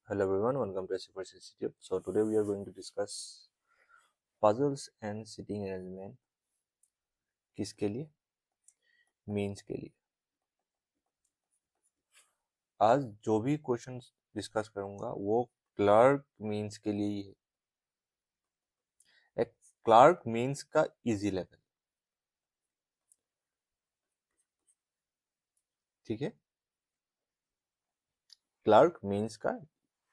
Hello everyone, welcome to SFR Institute. So today we are going to discuss puzzles and sitting arrangement. किसके लिए? Means के लिए. आज जो भी क्वेश्चन डिस्कस करूंगा वो क्लार्क मीन्स के लिए ही है. एक क्लार्क मीन्स का इजी लेवल. ठीक है, क्लार्क मीन्स का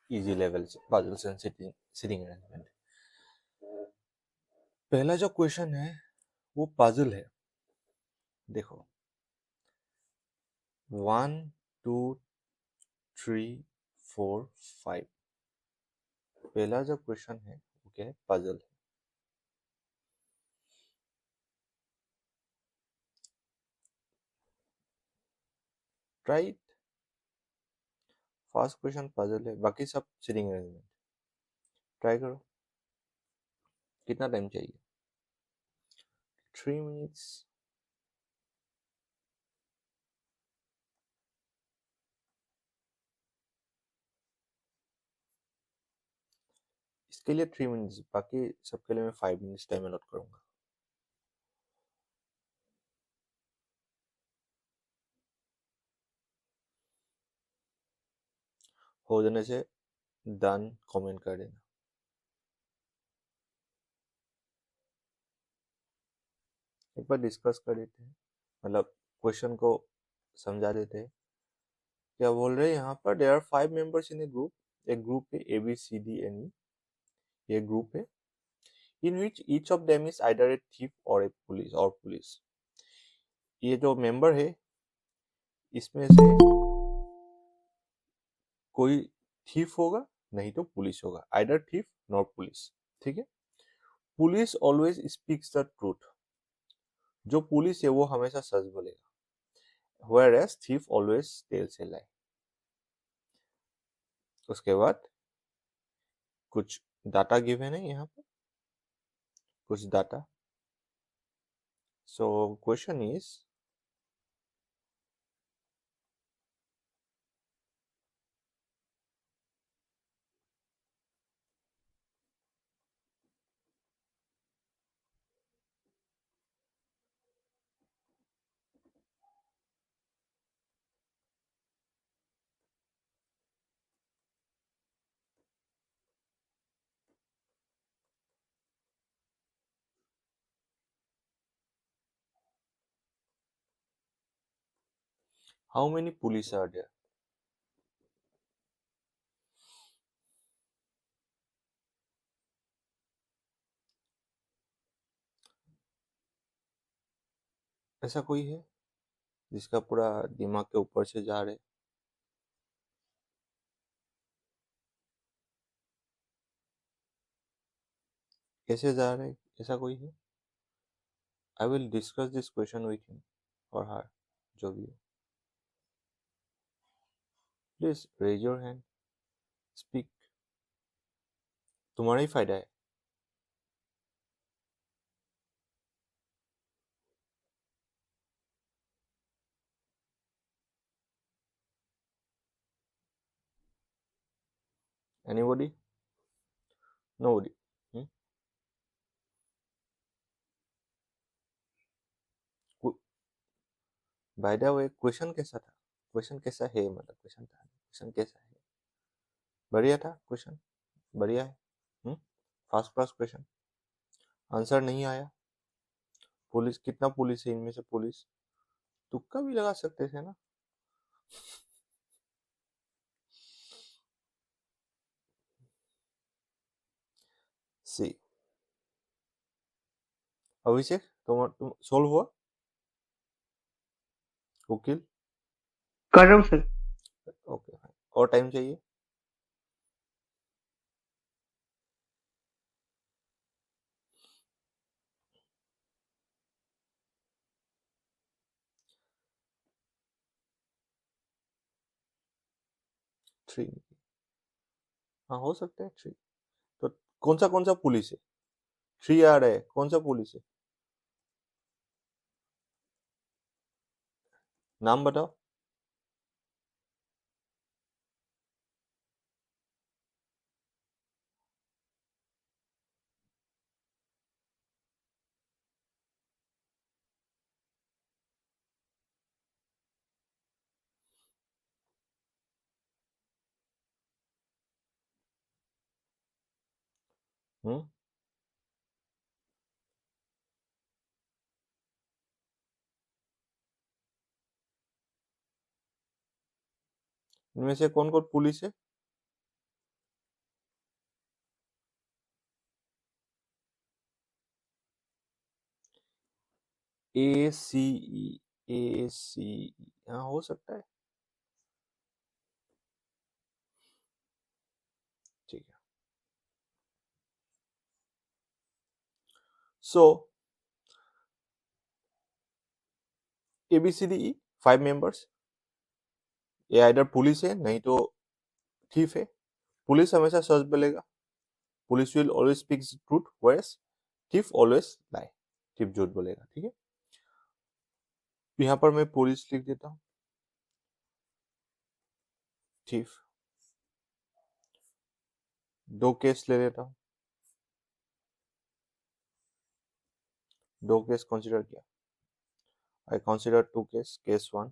इजी लेवल से पजल्स एंड सिटिंग अरेंजमेंट. पहला जो क्वेश्चन है वो पजल है. देखो 1 2 3 4 5. पहला जो क्वेश्चन है वो क्या है? पजल है. राइट, फर्स्ट क्वेश्चन पजल है, बाकी सब सिटिंग अरेंजमेंट. ट्राई करो. कितना टाइम चाहिए? 3 मिनट्स. इसके लिए 3 मिनट्स, बाकी सबके लिए मैं 5 मिनट्स टाइम अलॉट करूंगा. हो जाने से डन कमेंट कर देना. एक बार डिस्कस कर देते हैं, मतलब क्वेश्चन को समझा देते हैं. क्या बोल रहे हैं यहाँ पर? There are 5 members in a group. एक ग्रुप है ABCDNE. ये ग्रुप है in which each of them is either a thief और ए पुलिस. ये जो मेंबर है इसमें से कोई थीफ होगा नहीं तो पुलिस होगा. Either thief not police. ठीक है. Police always speaks the truth. जो पुलिस है वो हमेशा सच बोलेगा. whereas thief always tells a lie. उसके बाद कुछ डाटा गिवन है यहाँ पर, कुछ data. So question is how many police are there. ऐसा कोई है जिसका पूरा दिमाग के ऊपर से जा रहे? कैसे जा रहे? ऐसा कोई है? I will discuss this question with him और हर, जो भी हो. Please raise your hand, speak. तुम्हारा ही फायदा है. Anybody? Nobody. By the way question कैसा था? क्वेश्चन कैसा है, मतलब क्वेश्चन था, क्वेश्चन कैसा है? बढ़िया था क्वेश्चन. बढ़िया है. First class question. आंसर नहीं आया. पुलिस, कितना पुलिस है इनमें से? पुलिस तुक्का भी लगा सकते थे ना. सी. अभिषेक, तुम सोल्व हुआ? वकील कर रहा हूँ सर. ओके. और टाइम चाहिए? थ्री. हाँ, हो सकता है 3. तो कौन सा पुलिस है? 3 आ रहा है, कौन सा पुलिस है? नाम बताओ. हम्म इनमें से कौन कौन पुलिस है? ACE हाँ हो सकता है, ठीक है। सो ABCDE 5 मेंबर्स, ये आइदर पुलिस है नहीं तो थीफ है। पुलिस हमेशा सच बोलेगा, police will always speak truth, where's thief always lie, thief झूठ बोलेगा, ठीक है। यहाँ पर मैं पुलिस लिख देता हूँ, थीफ। दो केस ले लेता हूँ, दो केस कंसिडर किया। I consider two case, case 1,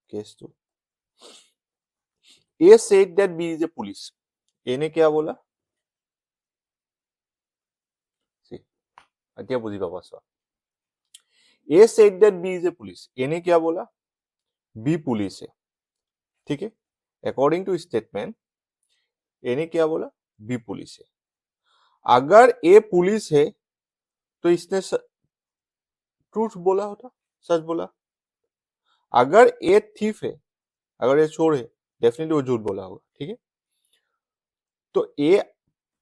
case 2। A said that B is a police. A ने क्या बोला? See, এতিয়া বুঝি পাবা চোৱা। A said that B is a police. A ने क्या बोला? B पुलिस है, ठीक है। अकॉर्डिंग टू स्टेटमेंट A ने क्या बोला? B पुलिस है। अगर A पुलिस है तो इसने ट्रूथ बोला होता, सच बोला। अगर A थीफ है, अगर ये चोर है, डेफिनेटली वो झूठ बोला होगा, ठीक है। तो A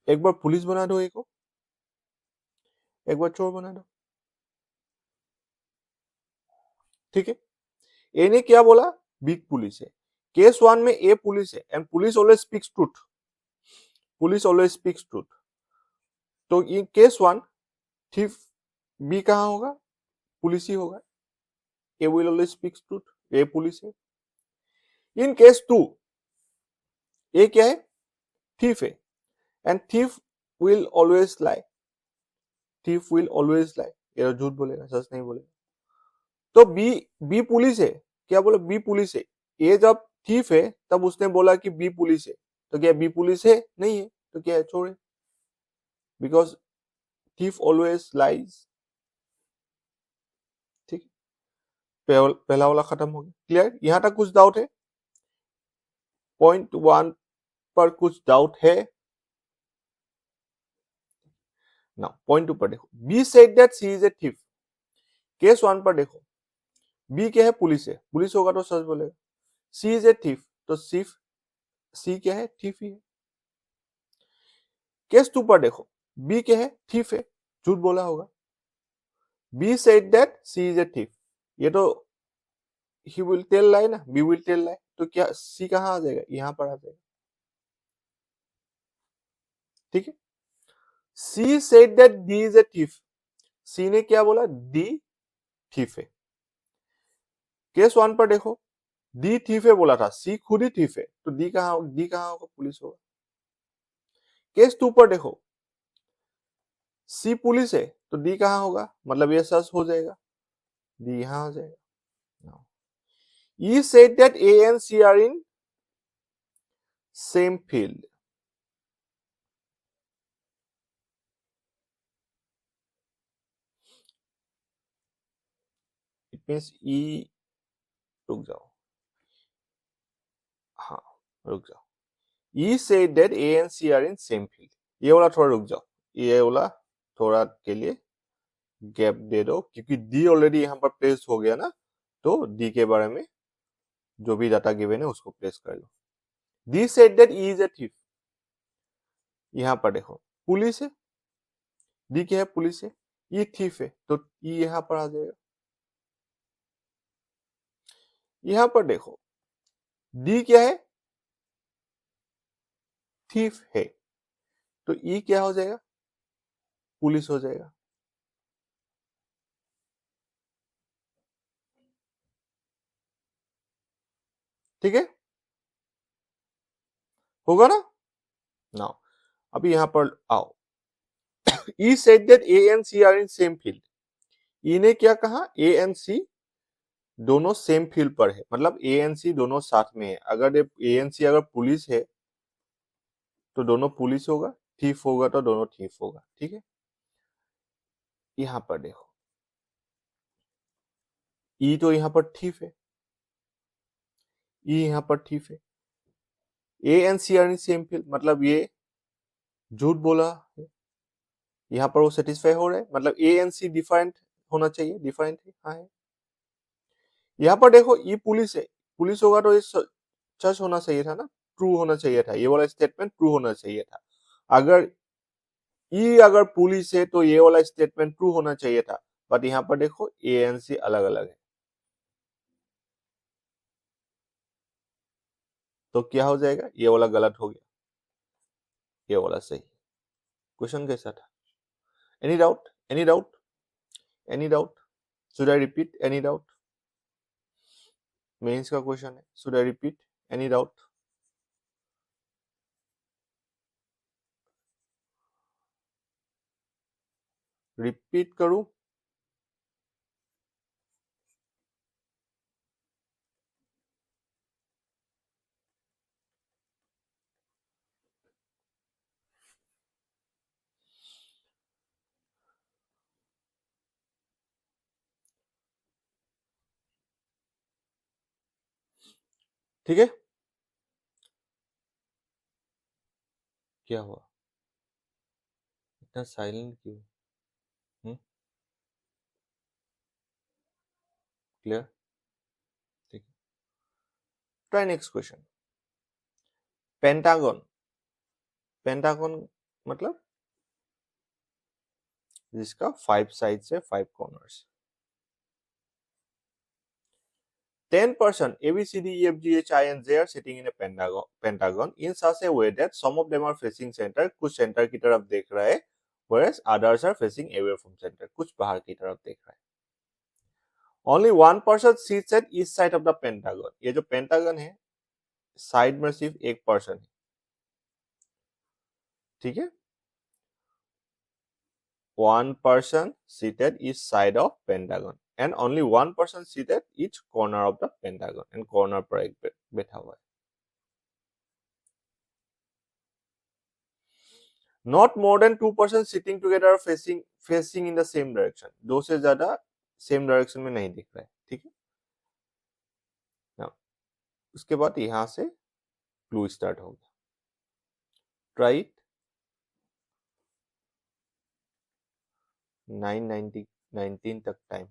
एक बार पुलिस बना दो, A को एक बार चोर बना दो, ठीक है। ए ने क्या बोला? बी पुलिस है। केस 1 में ए पुलिस है and police always speaks truth, police always speaks truth. तो इन केस 1 थीफ बी कहां होगा? पुलिस ही होगा। A will always speaks truth, A police है। इन केस 2 ए क्या है? थीफ है and thief will always lie, thief will always lie, ये झूठ बोलेगा, सच नहीं बोलेगा। तो बी पुलिस है, क्या बोला? बी पुलिस है। ये जब थीफ है तब उसने बोला कि बी पुलिस है, तो क्या बी पुलिस है? नहीं है, तो क्या है? चोर है, बिकॉज थीफ ऑलवेज लाइज, ठीक। पहला वाला खत्म हो गया, क्लियर? यहां तक कुछ डाउट है? पॉइंट 1 पर कुछ डाउट है? ना पॉइंट 2 पर देखो, B said that C is a thief. Case 1 पर देखो, बी क्या है? पुलिस है, पुलिस होगा तो सच बोलेगा। सी इज ए थीफ, तो सिर्फ सी क्या है? थीफ ही है। केस 2 पर देखो, बी क्या है? थीफ है, झूठ बोला होगा। B said that C is a thief, ये तो ही विल टेल लाई ना, बी विल टेल लाई, तो क्या सी कहां आ जाएगा? यहां पर आ जाएगा, ठीक है। C said that D is a thief, C ने क्या बोला? डी थीफ है। केस 1 पर देखो, डी थीफ है बोला था, सी खुद ही थीफ है, तो डी कहां होगा? पुलिस होगा। केस 2 पर देखो, सी पुलिस है तो डी कहां होगा? मतलब ये सच हो जाएगा, डी यहां आ जाएगा। E said that A and C are in same field. It means E, रुक जाओ, हाँ रुक जाओ। E said that A and C are in same field. ये वाला थोड़ा रुक जाओ, ये वाला थोड़ा के लिए गैप दे दो, क्योंकि डी ऑलरेडी यहाँ पर प्लेस हो गया ना, तो डी के बारे में जो भी डाटा गिवन है उसको प्लेस कर लो। D said that E is a thief, यहाँ पर देखो पुलिस है, डी क्या है? पुलिस है, ये थीफ है, तो ई यहाँ पर आ जाएगा। यहाँ पर देखो, डी क्या है? थीफ है, तो ई क्या हो जाएगा? पुलिस हो जाएगा। ठीक है, होगा ना? नाउ अभी यहां पर आओ। E said that A and C are in same field. E ने क्या कहा? ए एंड सी दोनों सेम फील्ड पर है, मतलब ए एंड सी दोनों साथ में है। अगर ए एंड सी अगर पुलिस है तो दोनों पुलिस होगा, ठीक होगा तो दोनों ठीक होगा, ठीक है। यहां पर देखो, ई तो यहां पर ठीक है, ई यहां पर ठीक है, A and C are in same field, मतलब ये झूठ बोला है। यहाँ पर वो सेटिस्फाई हो रहा है, मतलब ए एंड सी डिफरेंट होना चाहिए, डिफरेंट है, हाँ है। यहाँ पर देखो ये पुलिस है, पुलिस होगा तो ये सच होना चाहिए था ना, ट्रू होना चाहिए था, ये वाला स्टेटमेंट ट्रू होना चाहिए था। अगर ये अगर पुलिस है तो ये वाला स्टेटमेंट ट्रू होना चाहिए था, बट यहाँ पर देखो ए एंड सी अलग अलग है, तो क्या हो जाएगा, ये वाला गलत हो गया, ये वाला सही। क्वेश्चन कैसा था? Any doubt, any doubt, any doubt? Should I repeat? Any doubt? Mains का क्वेश्चन है, should I repeat? Any doubt? Repeat करूं? ठीक है, क्या हुआ, इतना साइलेंट क्यों? क्लियर? ठीक है, try next question. Pentagon, pentagon मतलब जिसका 5 साइड्स है, 5 corners. 10 person A B C D E F G H I and J are sitting in a pentagon in such a way that some of them are facing center, कुछ center की तरफ देख रहा है, whereas others are facing away from center, कुछ बाहर की तरफ देख रहा है। Only one person sits at each side of the pentagon, ये जो पेंटागन है साइड में सिर्फ एक पर्सन है, ठीक है। One person seated each side of pentagon and only one person seated each corner of the pentagon, and corner पर एक बैठा हुआ है। Not more than 2 persons sitting together facing in the same direction, दो से ज्यादा सेम डायरेक्शन में नहीं दिख रहा है, ठीक है। Now, उसके बाद यहां से क्लू स्टार्ट होगा, ट्राई इट। 9:19 तक टाइम।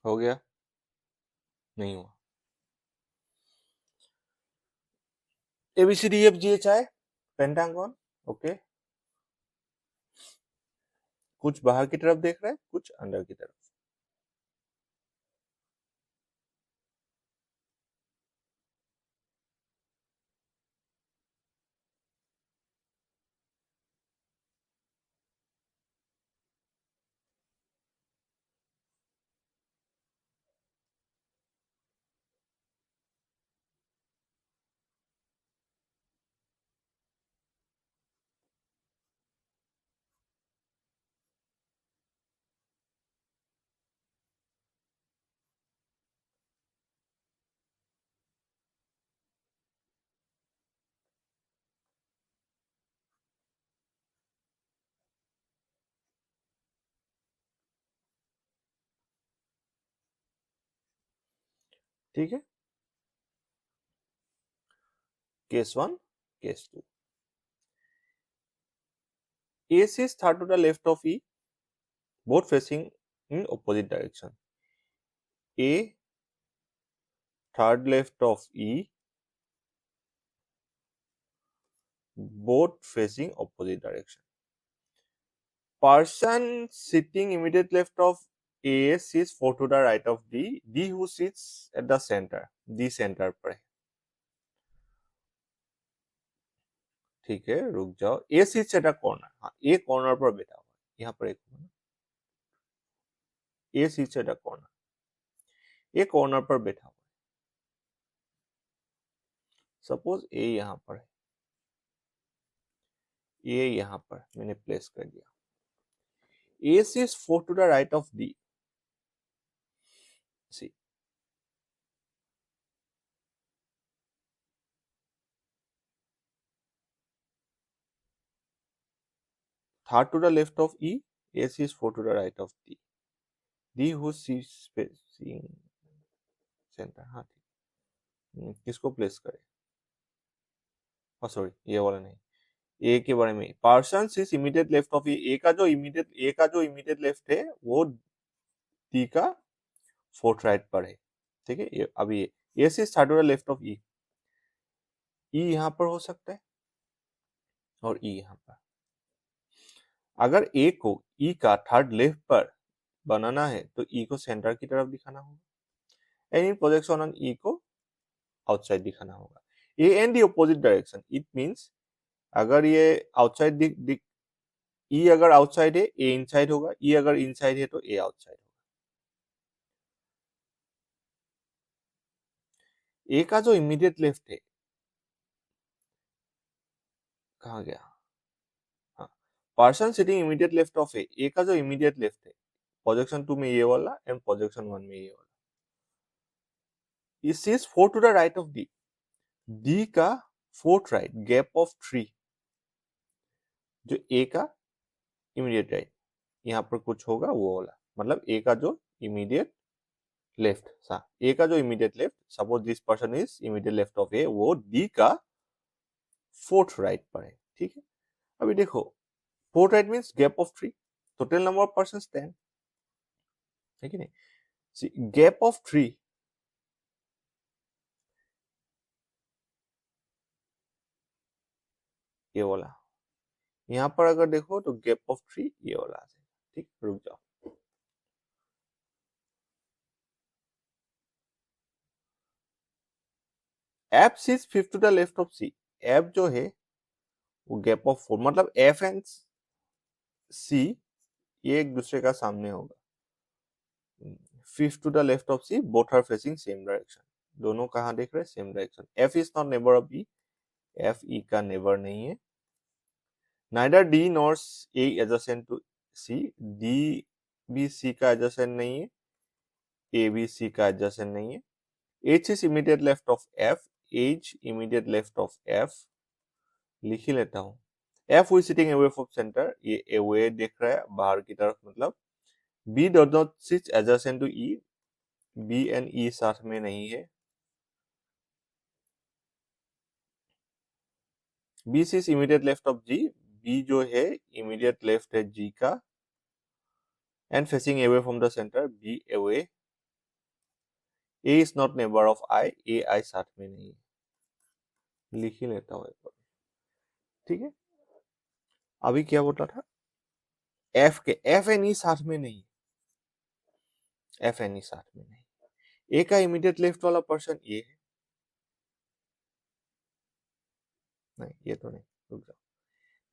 हो गया? नहीं हुआ। ABCDEFGHI pentagon. ओके, कुछ बाहर की तरफ देख रहे हैं, कुछ अंदर की तरफ। ठीक है, case 1, case 2। AC is third to the left of E, both facing in opposite direction. A third left of E, both facing opposite direction. Person sitting immediate left of A sits 4 to the right of D. D who sits at the center, D center पर है। ठीक है, रुक जाओ। A sits at a corner, हाँ A corner पर बैठा हुआ है, यहाँ पर एक A sits at a corner, A corner पर बैठा हुआ है। सपोज A यहाँ पर है, A यहाँ पर मैंने प्लेस कर दिया। A sits 4 to the right of D. See, third to the left of E, A sits 4 to the right of D. D who sits facing center, हाँ ठीक। किसको प्लेस करें? सॉरी, ये वाला नहीं, ए के बारे में। Person sits immediate left of A का जो इमीडिएट लेफ्ट है वो डी का फोर्थ राइट पर है। ठीक है, अभी A sits third to the left of E. E यहाँ पर हो सकता है और ई यहाँ पर। अगर ए को ई का थर्ड लेफ्ट पर बनाना है तो ई को सेंटर की तरफ दिखाना होगा, एंड इन प्रोजेक्शन ऑन ई को आउटसाइड दिखाना होगा। A and the opposite direction, it means अगर ये आउटसाइड ई अगर आउटसाइड है ए इनसाइड होगा, ई अगर इनसाइड है तो ए आउटसाइड होगा। ए का जो इमीडिएट लेफ्ट है, कहाँ गया? हाँ, person sitting immediate left of A का जो इमीडिएट लेफ्ट है प्रोजेक्शन 2 में ये वाला एंड प्रोजेक्शन 1 में ये वाला, it sees 4 to the right of D. D का फोर्थ राइट, गैप ऑफ 3, जो ए का इमीडिएट राइट, यहाँ पर कुछ होगा वो वाला, मतलब ए का जो इमीडिएट लेफ्ट, ए का जो immediate left, suppose this person is immediate left of A, वो डी का फोर्थ राइट पर है। ठीक है, अभी देखो fourth right means gap of 3, total number of person 10, है कि नहीं? गैप ऑफ 3, ये वाला, यहाँ पर अगर देखो तो गैप ऑफ 3 ये वाला आ जाएगा। ठीक, रुक जाओ। F sees 5 to the left of C. F जो है वो गैप ऑफ 4, मतलब एफ एंड सी ये एक दूसरे का सामने होगा। 5 to the left of C, both are facing same direction. दोनों कहाँ देख रहे हैं? Same direction. F is not neighbour of E, F E का नेबर नहीं है। Neither D nor A adjacent to C, D भी सी का एडजेसेंट नहीं है, ए भी सी का एडजेसेंट नहीं है। H is immediate left of F, H immediate left of F, लिख ही लेता हूँ। F is sitting away from centre, ये अवे देख रहा है बाहर की तरफ, मतलब B does not sit adjacent to E, B and E साथ में नहीं है। बी सिज immediate left of G, B जो है इमीडिएट लेफ्ट है जी का, and facing away from the centre, B away A is not neighbour of I, A I साथ में नहीं है, लिख ही लेता हूँ एक बार, ठीक है। अभी क्या बोला था, एफ के एफ एन ई साथ में नहीं, एफ एन ई साथ में नहीं, ए का इमीडिएट लेफ्ट वाला पर्सन ये है, नहीं ये तो नहीं, रुक जाओ,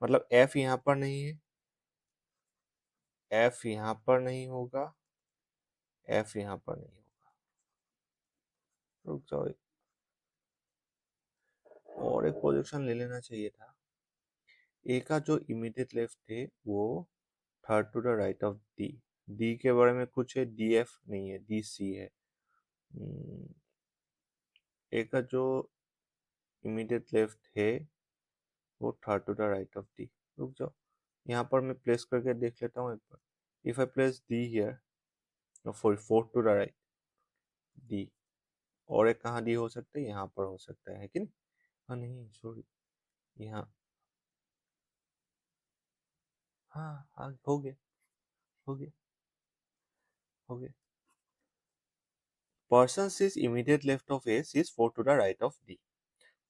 मतलब एफ यहां पर नहीं है, एफ यहां पर नहीं होगा, एफ यहां पर नहीं होगा, रुक जाओ, और एक प्रोजेक्शन ले लेना चाहिए था। ए का जो इमीडिएट लेफ्ट थे वो third to the right of D, D के बारे में कुछ है, डी एफ नहीं है, डी सी है। ए का जो इमीडिएट लेफ्ट है वो third to the right of D, रुक जाओ, यहाँ पर मैं प्लेस करके देख लेता हूँ एक बार। If I place D here for fourth to the right D, और एक कहाँ डी हो सकता है, यहाँ पर हो सकता है कि नहीं, हाँ नहीं सॉरी, यहाँ, हाँ हाँ हो गया, हो गया, हो गया। Person sees immediate left of A sees 4 to the right of D.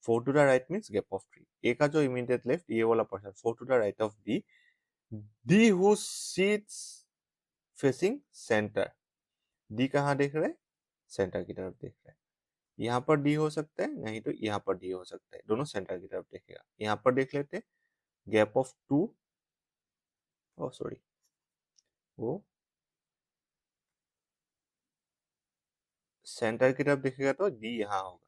4 to the right means gap of 3. A का जो immediate left ये वाला person 4 to the right of D. D who sits facing center. D कहाँ देख रहे हैं, centre की तरफ देख रहे हैं। यहाँ पर D हो सकता है, नहीं तो यहाँ पर D हो सकता है, दोनों सेंटर की तरफ देखेगा। यहाँ पर देख लेते हैं, गैप ऑफ 2, ओ सॉरी, वो सेंटर की तरफ देखेगा तो D यहाँ होगा,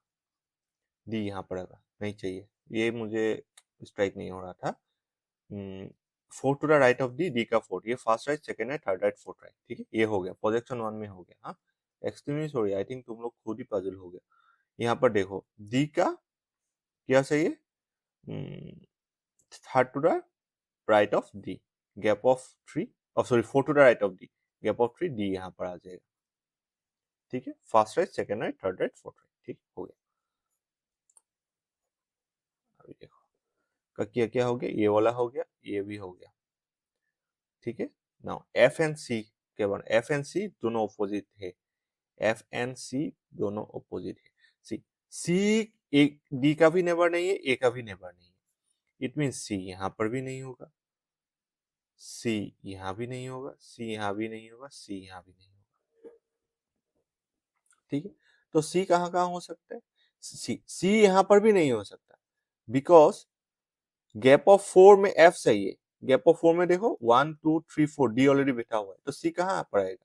D यहाँ पड़ेगा, नहीं चाहिए, ये मुझे स्ट्राइक नहीं हो रहा था। 4 to the right of D, D का 4, ये first right, second right, third right, fourth right, ठीक है, ये हो गया, प्रोजेक्शन 1 में हो गया। हाँ एक्सट्रीमली सॉरी, आई थिंक तुम लोग खुद ही पजल हो गया। यहाँ पर देखो डी का क्या सही है, third to the right of D, gap of 3, sorry 4 to the right of D, gap of 3, D यहाँ पर आ जाएगा, ठीक है, first right, second right, third right, fourth right, ठीक हो गया। अभी देखो क्या क्या हो गया, ये वाला हो गया, ये भी हो गया, ठीक है। नाउ एफ एंड सी के बाद, एफ एंड सी दोनों ऑपोजिट है, एफ एंड सी दोनों ऑपोजिट है। सी सी एक डी का भी नेबर नहीं है, ए का भी नेबर नहीं है, इट मीन सी यहां पर भी नहीं होगा, सी यहां भी नहीं होगा, सी यहां भी नहीं होगा, सी यहां भी नहीं होगा, ठीक है। तो सी कहां कहां हो सकता है, सी यहां पर भी नहीं हो सकता, बिकॉज गैप ऑफ 4 में एफ सही है, गैप ऑफ 4 में देखो 1 2 3 4, डी ऑलरेडी बैठा हुआ है, तो सी कहां पर आएगा,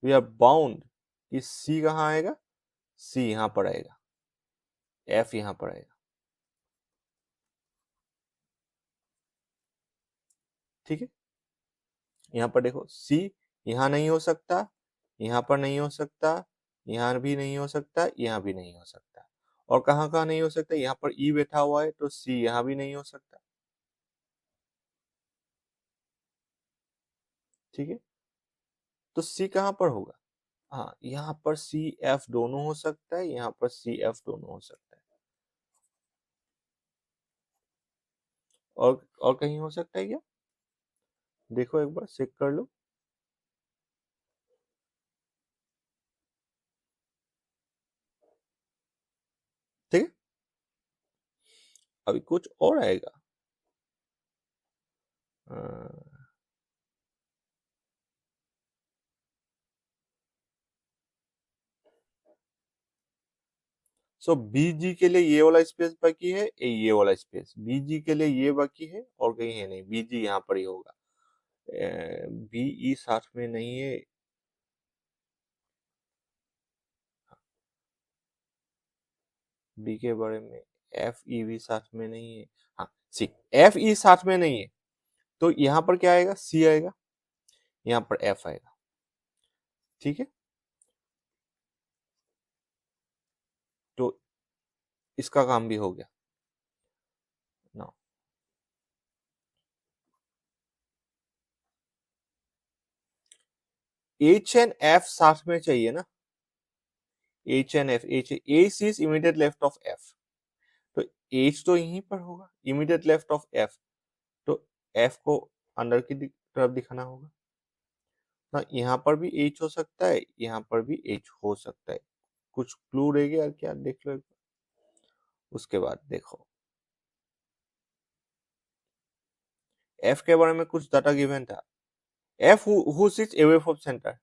वी आर बाउंड कि सी कहां आएगा, सी यहां पर आएगा, एफ यहां पर आएगा, ठीक है। यहां पर देखो सी यहां नहीं हो सकता, यहां पर नहीं हो सकता, यहां भी नहीं हो सकता, यहां भी नहीं हो सकता, और कहां कहां नहीं हो सकता, यहां पर ई बैठा हुआ है तो सी यहां भी नहीं हो सकता, ठीक है। तो सी कहां पर होगा, हाँ यहाँ पर सी एफ दोनों हो सकता है, यहाँ पर सी एफ दोनों हो सकता है, और कहीं हो सकता है क्या, देखो एक बार चेक कर लो, ठीक है। अभी कुछ और आएगा, सो बीजी के लिए ये वाला स्पेस बाकी है, ये वाला स्पेस बीजी के लिए ये बाकी है, और कहीं है नहीं, बीजी यहाँ पर ही होगा, बीई साथ में नहीं है, बी के बारे में, एफ ई भी साथ में नहीं है, हाँ सी एफ ई साथ में नहीं है, तो यहाँ पर क्या आएगा, सी आएगा, यहाँ पर एफ आएगा, ठीक है। तो इसका काम भी हो गया ना, एच एंड एफ साथ में चाहिए ना, H and F, H H is immediate left of F, तो एच तो यहीं पर होगा, इमीडिएट लेफ्ट ऑफ एफ, तो एफ को अंदर की तरफ दिखाना होगा, ना, यहाँ पर भी H हो सकता है, यहाँ पर भी H हो सकता है। कुछ क्लू रह गया क्या, देख लो एक बार। उसके बाद देखो F के बारे में कुछ डाटा गिवन था। F who sits away from center,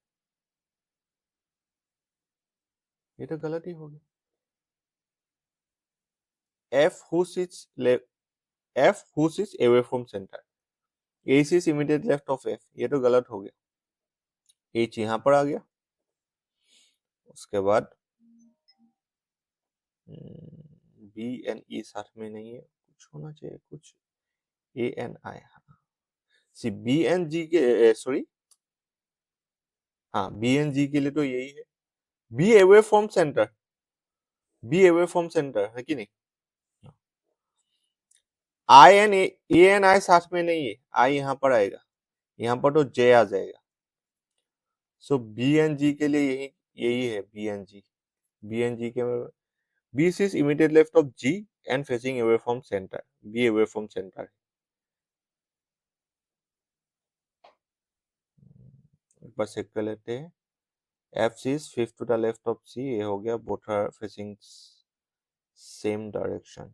ये तो गलत ही हो गया। F who sits away from center, H is immediate left of F, ये तो गलत हो गया। H यहाँ पर आ गया। उसके बाद B एंड E साथ में नहीं है, कुछ होना चाहिए, कुछ A and I। C B and G के सॉरी, हाँ B एंड G के लिए तो यही है। B away from center, B away from center है कि नहीं। I and A and I साथ में नहीं है, I यहाँ पर आएगा, यहाँ पर तो J आ जाएगा। सो B एंड G के लिए यही यही है, B and G। B and G के B is immediate left of G and facing away from center, B away from center। एक बार चेक कर लेते हैं। F is fifth to the left of C, ये हो गया, both are facing same direction,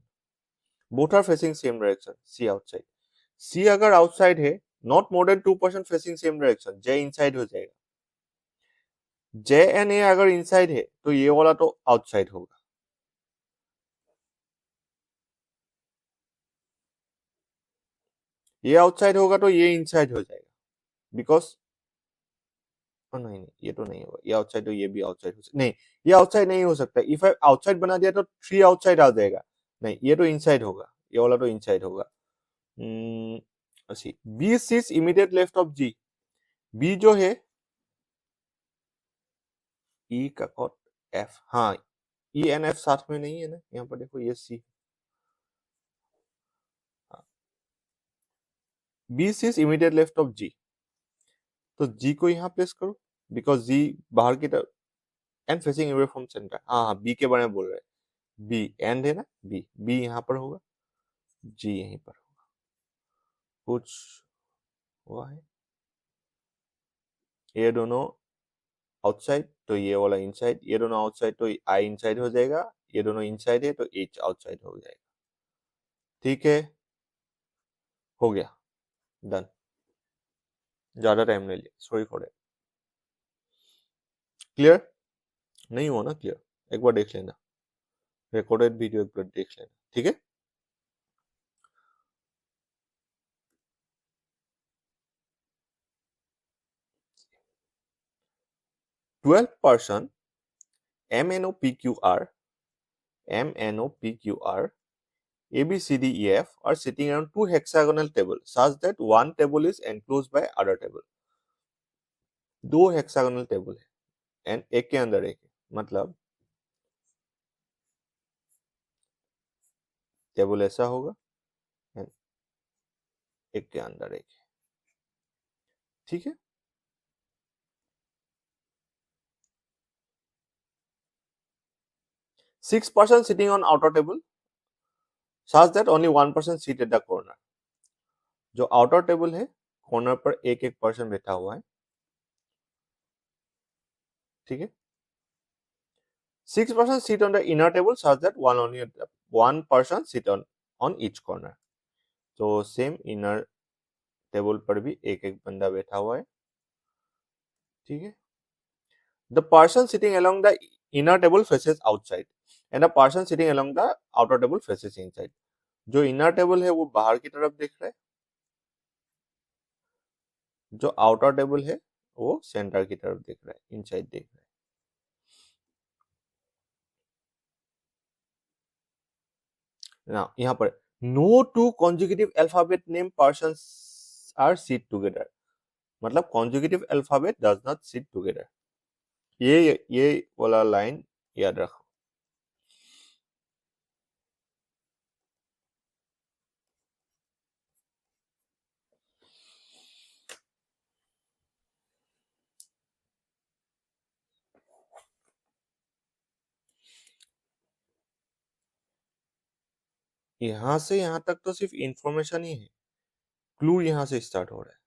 both are facing same direction, C outside। C अगर outside है, not more than 2% facing same direction, J inside हो जाएगा। J and A अगर inside है तो ये वाला तो outside होगा। ये outside होगा तो ये inside हो जाएगा, because नहीं नहीं ये तो नहीं होगा, ये आउटसाइड तो ये भी आउटसाइड हो सकता नहीं, ये आउटसाइड नहीं हो सकता। इफ आई आउटसाइड बना दिया तो 3 आउटसाइड आ जाएगा, नहीं ये तो इनसाइड होगा, ये वाला तो इनसाइड होगा। See B sits immediate left of G, B जो है ई का कॉट एफ, हाँ ई एन एफ साथ में नहीं है ना, यहाँ पर देखो ये C, B sits immediate left of G, तो जी को यहाँ प्लेस करो, बिकॉज जी बाहर की तरफ and facing away from centre. हाँ हाँ बी के बारे में बोल रहे हैं, बी एंड है ना, बी बी यहाँ पर होगा, जी यहीं पर होगा। कुछ हुआ है, ये दोनों आउटसाइड तो ये वाला इनसाइड, ये दोनों आउटसाइड तो आई इनसाइड हो जाएगा, ये दोनों इनसाइड है तो एच आउटसाइड हो जाएगा। ठीक है, हो गया, डन। ज्यादा टाइम नहीं लिया, सॉरी फॉर इट। क्लियर नहीं हुआ ना क्लियर, एक बार देख लेना, रिकॉर्डेड वीडियो एक बार देख लेना, ठीक है। 12 person MNOPQR ABCDEF are sitting around two hexagonal tables such that one table is enclosed by other table। दो हेक्सागोनल टेबल है एंड एक के अंदर एक है, मतलब टेबल ऐसा होगा एंड एक के अंदर एक है, ठीक है। 6 person sitting on outer table such that only one person sit at the corner। जो आउटर टेबल है कॉर्नर पर एक एक पर्सन बैठा हुआ है, ठीक है। 6 person sit on the inner table such that one person sit on each corner। तो सेम इनर टेबल पर भी एक एक बंदा बैठा हुआ है, ठीक है। The person sitting along the inner table faces outside and the person sitting along the outer table faces inside। जो इनर टेबल है वो बाहर की तरफ देख रहा है, जो आउटर टेबल है वो सेंटर की तरफ देख रहा है, इनसाइड देख रहा है। Now, यहाँ पर no two consecutive alphabet name persons are sit together, मतलब consecutive alphabet does not sit together। ये वाला लाइन याद रखो। यहां से यहां तक तो सिर्फ इंफॉर्मेशन ही है, क्लू यहां से स्टार्ट हो रहा है।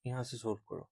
यहाँ से सोल्व करो।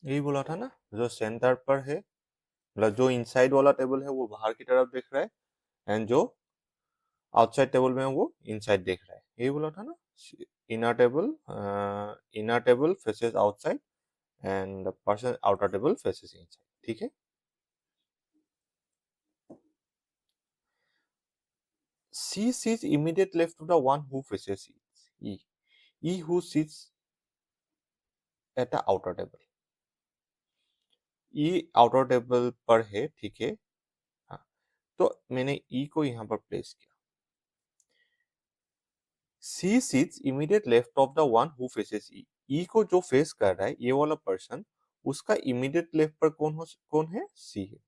यही बोला था ना, जो सेंटर पर है, मतलब जो इनसाइड वाला टेबल है वो बाहर की तरफ देख रहा है, एंड जो आउटसाइड टेबल में है वो इनसाइड देख रहा है। यही बोला था ना, inner table faces outside and the person outer table faces inside. ठीक है। C sits immediate left to the one who faces E. E who sits at the outer table. E outer table पर है, ठीक है। हाँ, तो मैंने E को यहाँ पर प्लेस किया। C sits immediate left of the one who faces E. E को जो फेस कर रहा है, ये वाला पर्सन, उसका इमीडिएट लेफ्ट पर कौन है? C है।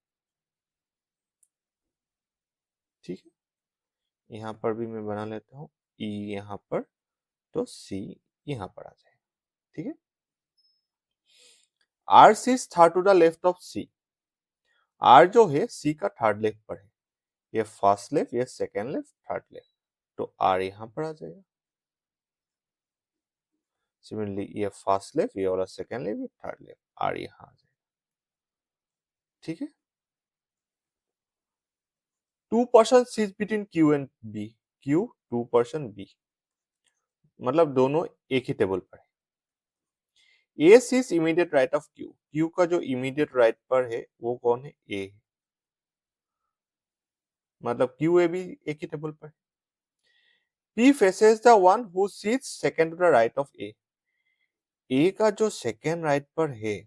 ठीक है। यहाँ पर भी मैं बना लेता हूँ, E यहाँ पर, तो C यहाँ पर आ जाएगा। ठीक है। R sits third to the left of C. R जो है C का थर्ड लेफ्ट पर है। ये फर्स्ट लेफ्ट, ये सेकेंड लेफ्ट, थर्ड लेफ्ट, तो R यहाँ पर आ जाएगा। सिमिलरली ये फर्स्ट लेफ्ट, ये वाला second left, third left, R यहाँ आ जाएगा। ठीक है। 2% sits between Q and B. Q 2% B, मतलब दोनों एक ही टेबल पर है। A sits immediate right of Q. Q का जो इमीडिएट राइट पर है वो कौन है? A है, मतलब Q A भी एक ही टेबल पर है। P faces the one who sits second to the right of A. A का जो सेकेंड राइट पर है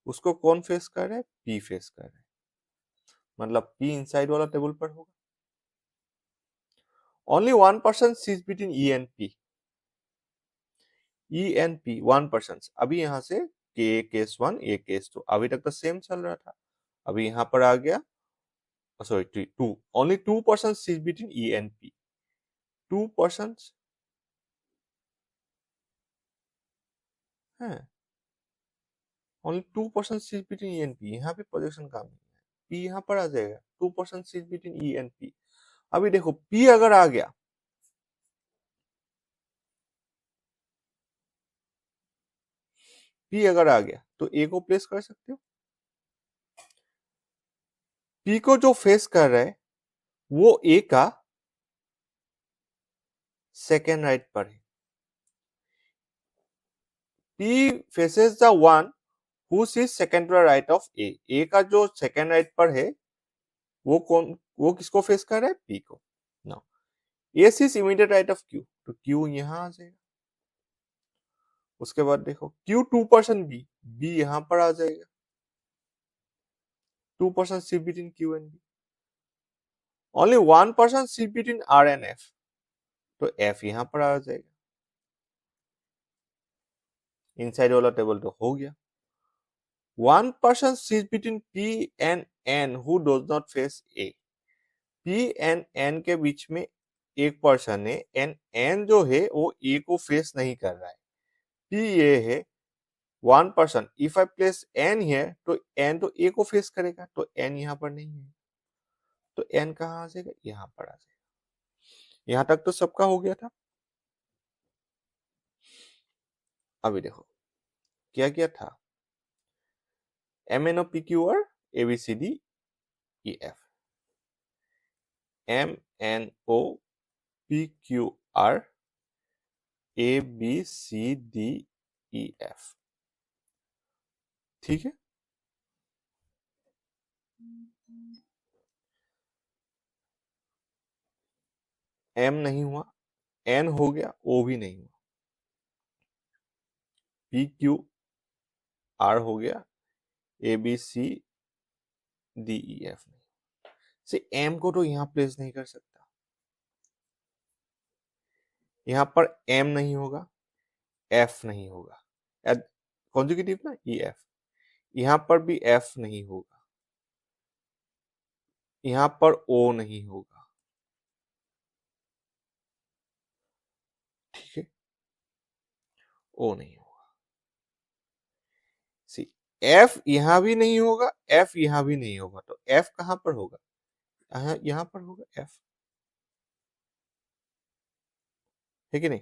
उसको कौन फेस कर रहा है? P फेस कर रहा है, मतलब P इनसाइड वाला टेबल पर होगा। Only 1% sits between E and P. E and P 1%। अभी यहाँ से K केस 1, A केस 2, अभी तक तो सेम चल रहा था, अभी यहाँ पर आ गया, sorry 2। Only 2% sits between E and P. 2% है, only 2% sits between E and P। यहाँ पे प्रोजेक्शन काम नहीं है, P यहाँ पर आ जाएगा। 2% sits between E and P। अभी देखो P अगर आ गया, P अगर आ गया तो A को प्लेस कर सकते हो। P को जो फेस कर रहा है वो A का सेकेंड राइट पर है, P faces the one who sees second to the right of A. A का जो second right पर है वो किसको फेस कर रहा है? P को. Now A sees immediate right of Q, तो Q यहाँ आ जाएगा. उसके बाद देखो Q 2% B, B यहाँ पर आ जाएगा. 2% sit between Q and B. Only 1% sit between R and F, तो F यहाँ पर आ जाएगा. इनसाइड वाला टेबल तो हो गया. 1% sits between P and N who does not face A. P and N के बीच में एक पर्सन है एंड N जो है वो A को फेस नहीं कर रहा है. P ये है 1%. If I place N here तो N तो A को फेस करेगा, तो N यहाँ पर नहीं है, तो N कहाँ आ जाएगा? यहाँ पर आ जाएगा. यहाँ तक तो सबका हो गया था. अभी देखो क्या क्या था. MNOPQR ABCDEF. MNOPQR ABCDEF. ठीक है. M नहीं हुआ, N हो गया, O भी नहीं हुआ. PQR हो गया, ABCDEF नहीं. से M को तो यहाँ प्लेस नहीं कर सकता. यहाँ पर M नहीं होगा, F नहीं होगा. कॉन्जुगेटिव ना EF. यहाँ पर भी F नहीं होगा, यहाँ पर O नहीं होगा. ठीक है, O नहीं होगा. सी F यहाँ भी नहीं होगा, F यहाँ भी नहीं होगा, तो F कहाँ पर होगा? यहाँ पर होगा F. है कि नहीं?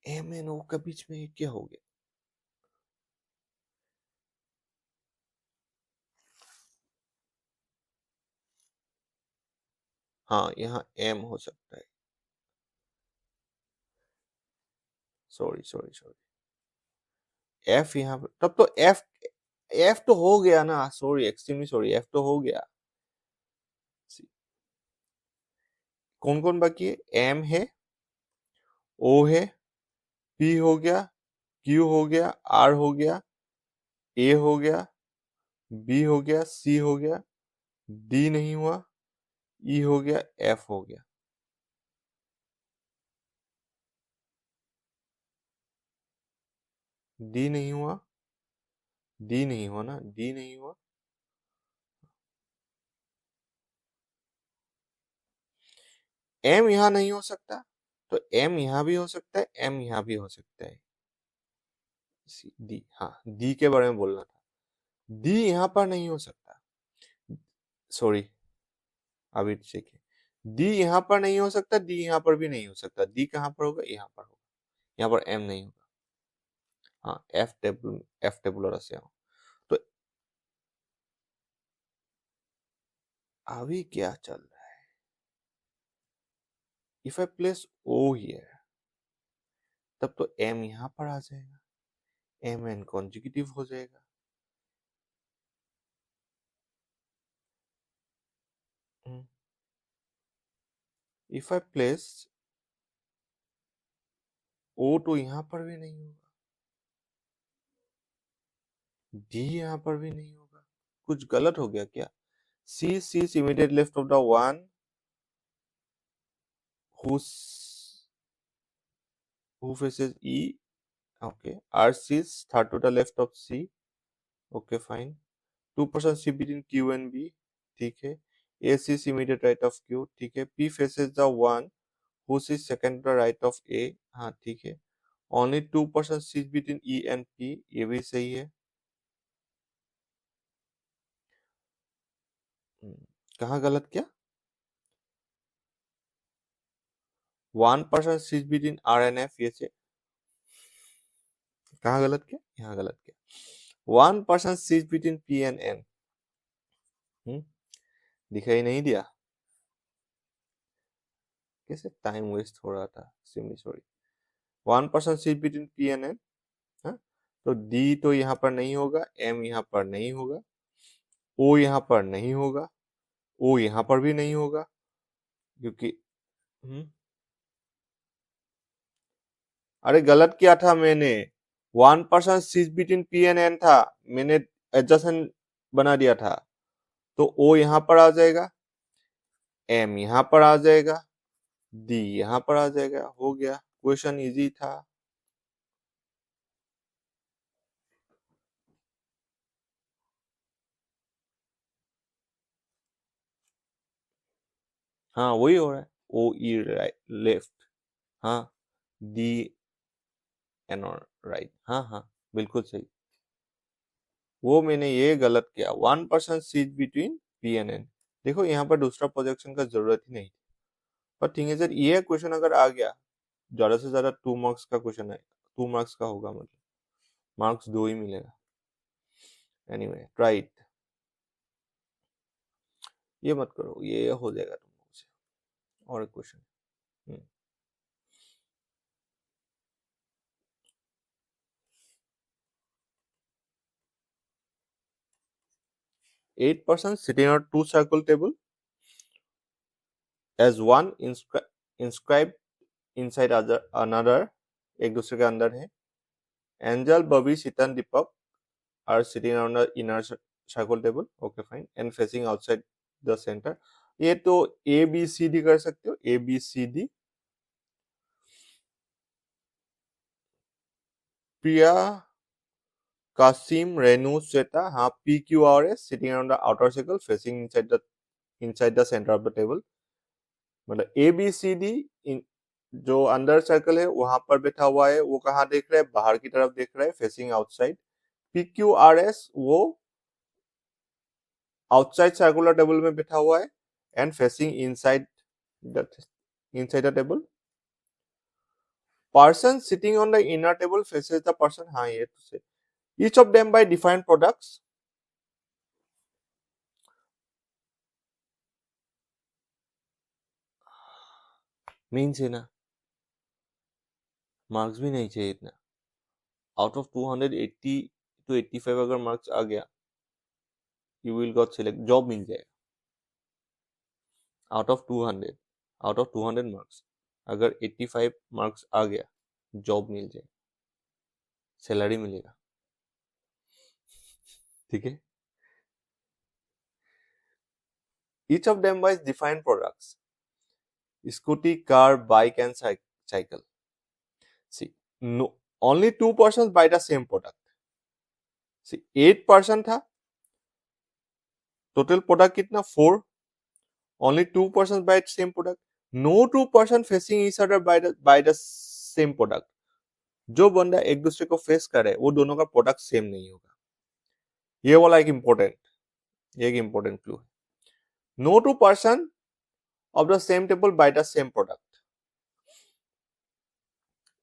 M एंड O के बीच में क्या हो गया? हाँ, यहाँ M हो सकता है. सॉरी, F यहाँ पर, तब तो F तो हो गया ना. सॉरी, एक्सट्रीमली सॉरी, F तो हो गया. कौन कौन बाकी है? M है, O है, P हो गया, Q हो गया, R हो गया, A हो गया, B हो गया, C हो गया, D नहीं हुआ, E हो गया, F हो गया. D नहीं हुआ, D नहीं हुआ ना, D नहीं हुआ. M यहाँ नहीं हो सकता, तो M यहाँ भी हो सकता है, M यहाँ भी हो सकता है. D, हाँ, D के बारे में बोलना था. D यहाँ पर नहीं हो सकता. सॉरी, अभी देखिए. D यहाँ पर नहीं हो सकता, D यहाँ पर भी नहीं हो सकता. D कहाँ पर होगा? यहाँ पर होगा. यहाँ पर M नहीं होगा. हाँ, F टेबुलर ऐसे हो. तो अभी क्या चल रहा है? If I place O here, तब तो M यहाँ पर आ जाएगा, M N कॉन्जुगेटिव हो जाएगा. इफ आई प्लेस O तो यहाँ पर भी नहीं होगा, D यहाँ पर भी नहीं होगा. कुछ गलत हो गया क्या? C is immediate left of the one who faces E. Okay. R is third to the left of C. Okay, fine. 2% C between Q and B. ठीक है. A is immediate right of Q. ठीक है. P faces the one who is second to the right of A. हाँ, ठीक है. Only 2% C between E and P. ये भी सही है. कहाँ गलत क्या? 1% C between R and F. ये से कहाँ गलत क्या? यहाँ गलत क्या? 1% C between P and N. दिखाई नहीं दिया? कैसे टाइम वेस्ट हो रहा था, सिमी sorry. 1% seat between P and N. हाँ, तो डी तो यहाँ पर नहीं होगा, एम यहाँ पर नहीं होगा, ओ यहाँ पर नहीं होगा, ओ यहाँ पर भी नहीं होगा, क्योंकि अरे गलत किया था मैंने। 1% seat between P and N था, मैंने एडजसेंट बना दिया था। तो ओ यहाँ पर आ जाएगा, एम यहाँ पर आ जाएगा, डी यहाँ पर आ जाएगा, हो गया। क्वेश्चन इजी था। हाँ वही हो रहा है, ओ ई राइट लेफ्ट, हाँ, डी एन और राइट, हाँ हाँ बिल्कुल सही। वो मैंने ये गलत किया, 1% seat between P and N. देखो यहाँ पर दूसरा प्रोजेक्शन का जरूरत ही नहीं, पर ठीक है सर, ये क्वेश्चन अगर आ गया, ज्यादा से ज्यादा 2 मार्क्स का क्वेश्चन है, 2 मार्क्स का होगा, मतलब मार्क्स 2 ही मिलेगा। एनीवे ट्राई इट, ये मत करो, ये हो जाएगा तुम लोगों से। और एक question, 8% sitting on two circle table as one inscribed inside other another, एक दूसरे के अंदर है। एंजल, बबी, शीतन, दीपक are sitting on the inner circle table, okay fine, and facing outside the center। ये तो ए बी सी डी कर सकते हो, ए बी सी डी। प्रिया, कासिम, रेनू, श्वेता, हाँ, P Q R S sitting on the outer circle facing inside the centre of the table. मतलब A B C D जो अंदर circle है वहां पर बैठा हुआ है, वो कहाँ देख रहा है, बाहर की तरफ देख रहा है, facing outside. P Q R S वो आउटसाइड सर्कुलर टेबल में बैठा हुआ है, and facing inside the table. Person sitting on the inner table faces the person, हाँ ये तो से। Each of them buy defined products, means है ना, मार्क्स भी नहीं चाहिए इतना। आउट ऑफ 280 to 85 अगर मार्क्स आ गया, you will got select, job मिल जाएगा। आउट ऑफ 200 मार्क्स अगर 85 मार्क्स आ गया, जॉब मिल जाएगा, सैलरी मिलेगा, ठीक है। Each of them buy defined products, scooty, car, bike and cycle. See, no, only 2% buy the same product। See, 8% था, टोटल प्रोडक्ट कितना 4, only 2% buy same product। no 2% facing each other by the same product। जो बंदा एक दूसरे को face करे वो दोनों का प्रोडक्ट सेम नहीं होगा। ये वाला एक इम्पोर्टेंट क्लू है। No 2% of the same table by the same product.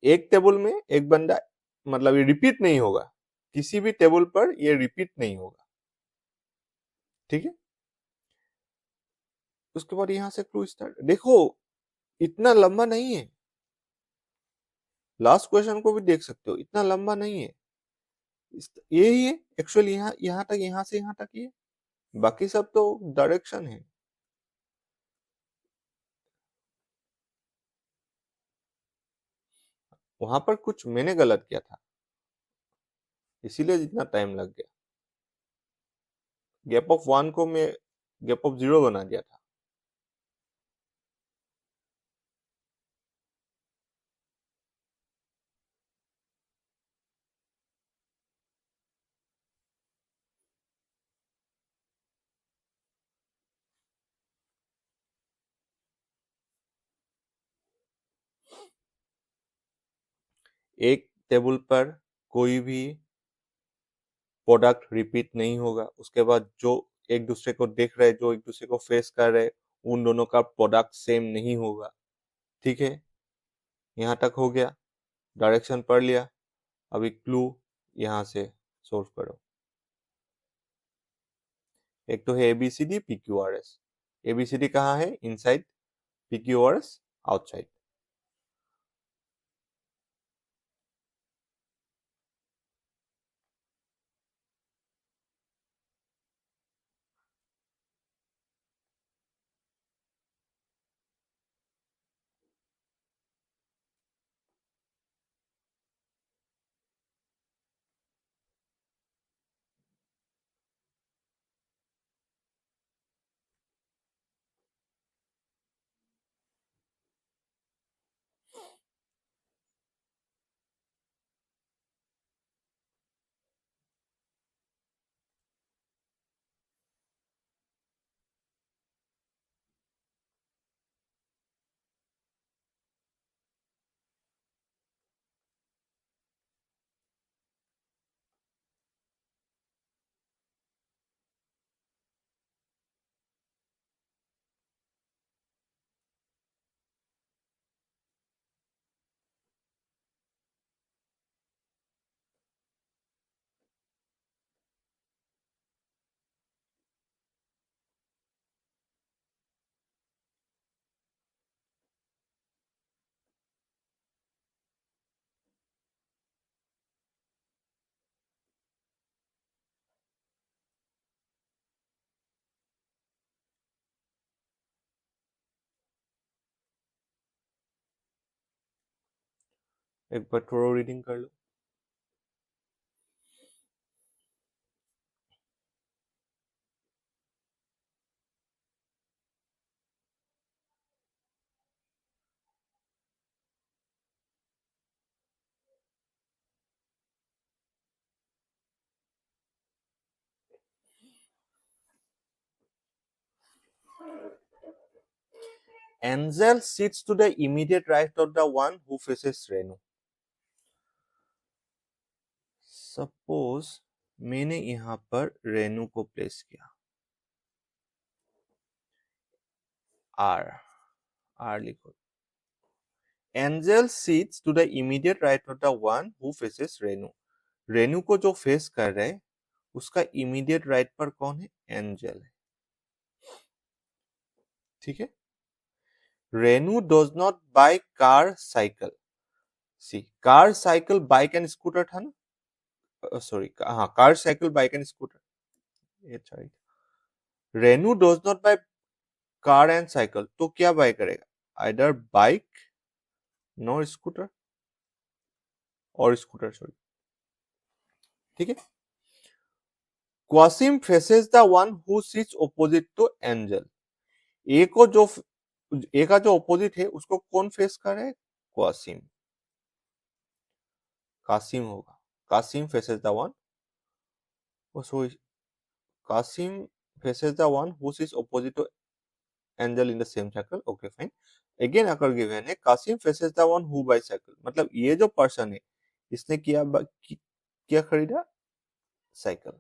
एक टेबल में एक बंदा, मतलब ये रिपीट नहीं होगा, किसी भी टेबल पर ये रिपीट नहीं होगा, ठीक है। उसके बाद यहां से क्लू स्टार्ट, देखो इतना लंबा नहीं है, लास्ट क्वेश्चन को भी देख सकते हो, इतना लंबा नहीं है, यही है एक्चुअली, यहाँ से यहाँ तक ही है, बाकी सब तो डायरेक्शन है। वहां पर कुछ मैंने गलत किया था, इसीलिए जितना टाइम लग गया। गैप ऑफ 1 को मैं गैप ऑफ 0 बना दिया था। एक टेबल पर कोई भी प्रोडक्ट रिपीट नहीं होगा, उसके बाद जो एक दूसरे को देख रहे, जो एक दूसरे को फेस कर रहे, उन दोनों का प्रोडक्ट सेम नहीं होगा, ठीक है। यहाँ तक हो गया, डायरेक्शन पढ़ लिया, अभी क्लू यहाँ से सोल्व करो। एक तो है ABCD PQRS, ABCD कहाँ है? Inside, PQRS outside. एक बार थोड़ा रीडिंग कर लो। Angel sits to the immediate right of the one who faces Renu. Suppose मैंने यहां पर रेनू को प्लेस किया, आर लिखो। Angel sits to the immediate right of the one who faces Renu. Renu को जो फेस कर रहे हैं उसका इमीडिएट राइट पर कौन है? एंजल है, ठीक है। Renu does not buy car cycle. See, car cycle bike and scooter था ना, सॉरी हाँ, car cycle bike and scooter, ये sorry. Renu does not buy car and cycle, तो क्या बाय करेगा? आइदर बाइक नॉर स्कूटर, और स्कूटर, सॉरी, ठीक है। Qasim faces the one who sits opposite to Angel. A को जो ए का जो ऑपोजिट है उसको कौन फेस कर रहा है? क्वासिम, कासिम होगा। Qasim faces the one, so Qasim faces the one who sits opposite to Angel in the same circle. Okay fine. Again अगर गिवन है Qasim faces the one who buy cycle, मतलब ये जो पर्सन है इसने क्या खरीदा? Cycle.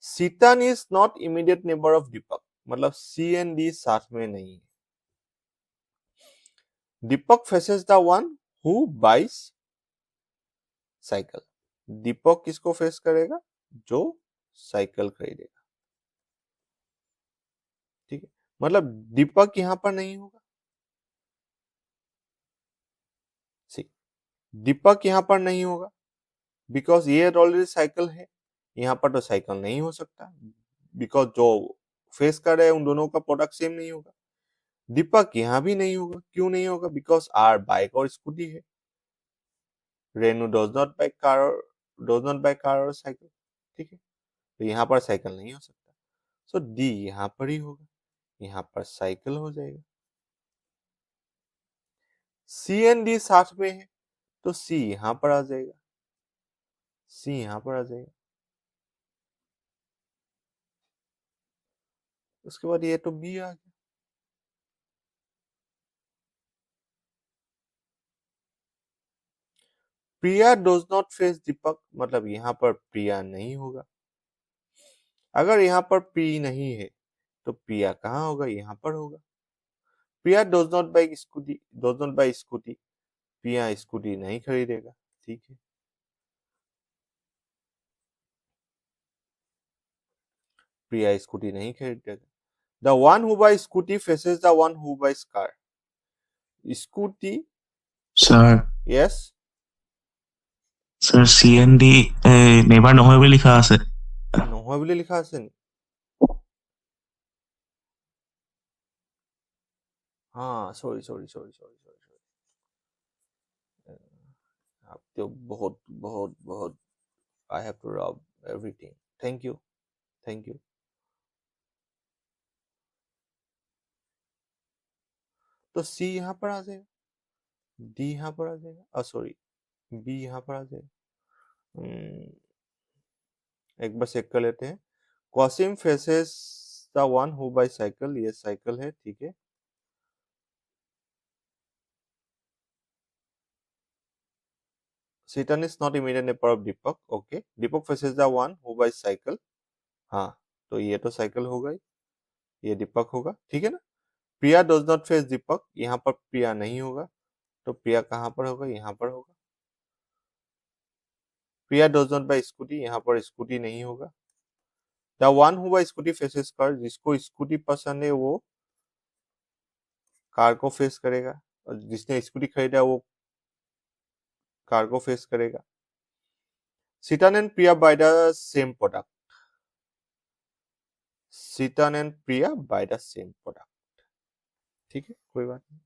Chetan is not immediate neighbour of Deepak, मतलब सी एंड डी साथ में नहीं है। Deepak faces the one who buys cycle. Deepak किसको फेस करेगा? जो साइकिल खरीदेगा, ठीक है। मतलब दीपक यहां पर नहीं होगा। सी, दीपक यहां पर नहीं होगा बिकॉज ये ऑलरेडी साइकिल है, यहां पर तो साइकिल नहीं हो सकता बिकॉज जो फेस कर रहे हैं उन दोनों का प्रोडक्ट सेम नहीं होगा। दीपक यहां भी नहीं होगा, क्यों नहीं होगा? बिकॉज आर बाइक और स्कूटी है। Renu does not buy car और साइकिल, ठीक है। तो यहाँ पर साइकिल नहीं हो सकता, सो डी यहाँ पर ही होगा, यहाँ पर साइकिल हो जाएगा। सी एंड डी साथ में है तो सी यहाँ पर आ जाएगा, सी यहाँ पर आ जाएगा। उसके बाद ये तो बी आ गया। प्रिया डोज नॉट फेस दीपक, मतलब यहाँ पर प्रिया नहीं होगा। अगर यहाँ पर पी नहीं है तो प्रिया कहाँ होगा? यहाँ पर होगा। Priya does not buy scooty, Priya scooty नहीं खरीदेगा, ठीक है। प्रिया स्कूटी नहीं खरीदेगा। The one who buys scooty faces the one who buys car. Scooty, sir yes. Sir CND neighbour নহয় বুলি লিখা আছে। নহয় বুলি লিখা আছে নি? हाँ, sorry. अब तो बहुत I have to rub everything. Thank you. तो C यहाँ पर आ जाएगा, D यहाँ पर आ जाएगा, सॉरी B यहाँ पर आ जाएगा। एक बार चेक कर लेते हैं। Qasim faces the one who buys cycle, ये साइकिल है, ठीक है। Sitan is not immediate neighbor of Deepak, okay. Deepak faces the one who buys cycle, हाँ, तो ये तो साइकिल होगा ही, ये दीपक होगा, ठीक है ना। प्रिया डज नॉट फेस दीपक, यहाँ पर प्रिया नहीं होगा, तो प्रिया कहाँ पर होगा, यहाँ पर होगा। प्रिया डज नॉट बाय स्कूटी, यहाँ पर स्कूटी नहीं होगा। The one who bye scooty faces car, जिसको स्कूटी पसंद है वो कार को फेस करेगा, और जिसने स्कूटी खरीदा वो कार को फेस करेगा। Sitan and Priya buy the same product. Sitan and Priya buy the same product. ठीक है, कोई बात नहीं।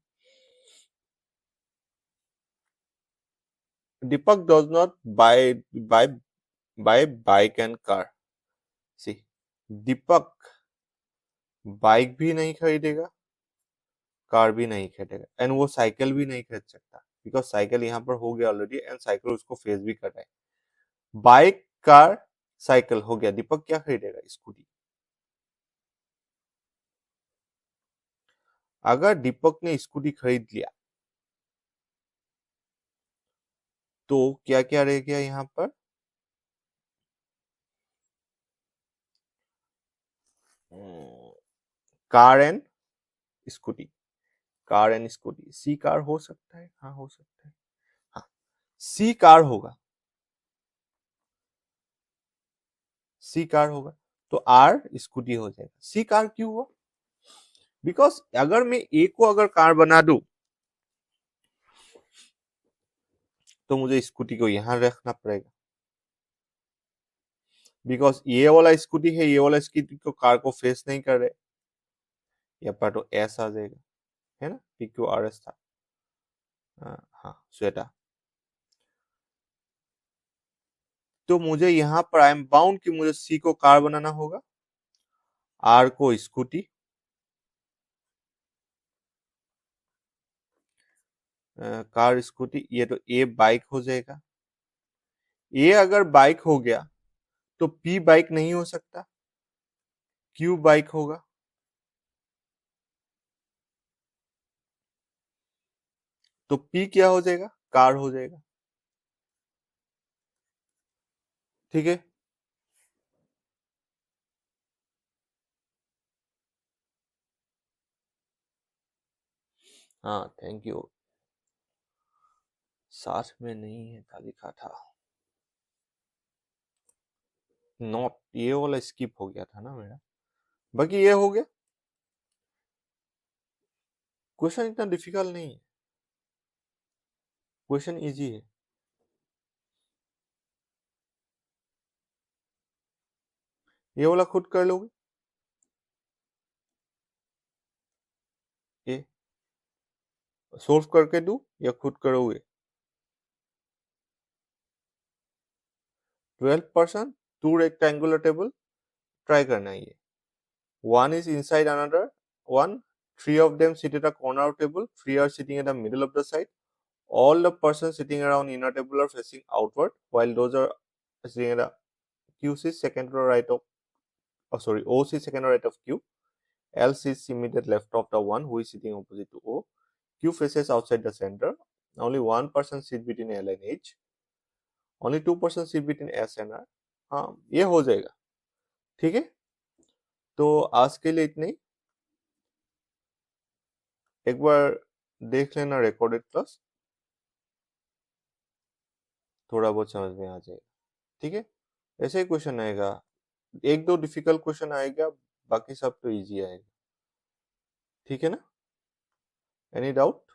Deepak does not buy bike and car. See, Deepak bike भी नहीं खरीदेगा, कार भी नहीं खरीदेगा, एंड वो साइकिल भी नहीं खरीद सकता, बिकॉज साइकिल यहाँ पर हो गया ऑलरेडी, एंड साइकिल उसको फेस भी कर रहा है। बाइक, कार, साइकिल हो गया, दीपक क्या खरीदेगा, स्कूटी। अगर दीपक ने स्कूटी खरीद लिया तो क्या क्या रह गया यहाँ पर, car and scooty, car and scooty. See car हो सकता है, हाँ हो सकता है, हाँ सी कार होगा, सी कार होगा, तो आर स्कूटी हो जाएगा। सी कार क्यों हुआ, बिकॉज अगर मैं ए को अगर कार बना दूं तो मुझे स्कूटी को यहां रखना पड़ेगा, बिकॉज ये वाला स्कूटी है, ये वाला स्कूटी को कार को फेस नहीं कर रहे, यहाँ पर तो एस आ जाएगा, है ना, पी क्यू आर एस था, हाँ श्वेता। तो मुझे यहाँ पर आई एम बाउंड कि मुझे सी को कार बनाना होगा, आर को स्कूटी, कार स्कूटी, ये तो ए बाइक हो जाएगा। ए अगर बाइक हो गया तो पी बाइक नहीं हो सकता, क्यू बाइक होगा, तो पी क्या हो जाएगा, कार हो जाएगा, ठीक है। हाँ थैंक यू, साथ में नहीं है था, लिखा था नॉट, ये वाला स्किप हो गया था ना मेरा, बाकी ये हो गया। क्वेश्चन इतना डिफिकल्ट नहीं है, क्वेश्चन इजी है। ये वाला खुद कर लोगे, ये सोल्व करके दूं या खुद करोगे। 12%, 2 rectangular table, ट्राई करना है ये। One is inside another one, 3 of them sit at a corner of table, 3 are sitting at the middle of the side. All the persons sitting around inner table are facing outward, while those are sitting at a Q is second to the right of, O is second to the right of Q. L is immediate left of the one who is sitting opposite to O. Q faces outside the center. Only one person sit between L and H. Only 2 persons sit between S and R. हाँ ये हो जाएगा, ठीक है। तो आज के लिए इतने ही, एक बार देख लेना रिकॉर्डेड क्लास, थोड़ा बहुत समझ में आ जाएगा, ठीक है। ऐसे ही क्वेश्चन आएगा, एक दो डिफिकल्ट क्वेश्चन आएगा, बाकी सब तो इजी आएगा। ठीक है ना? Any doubt?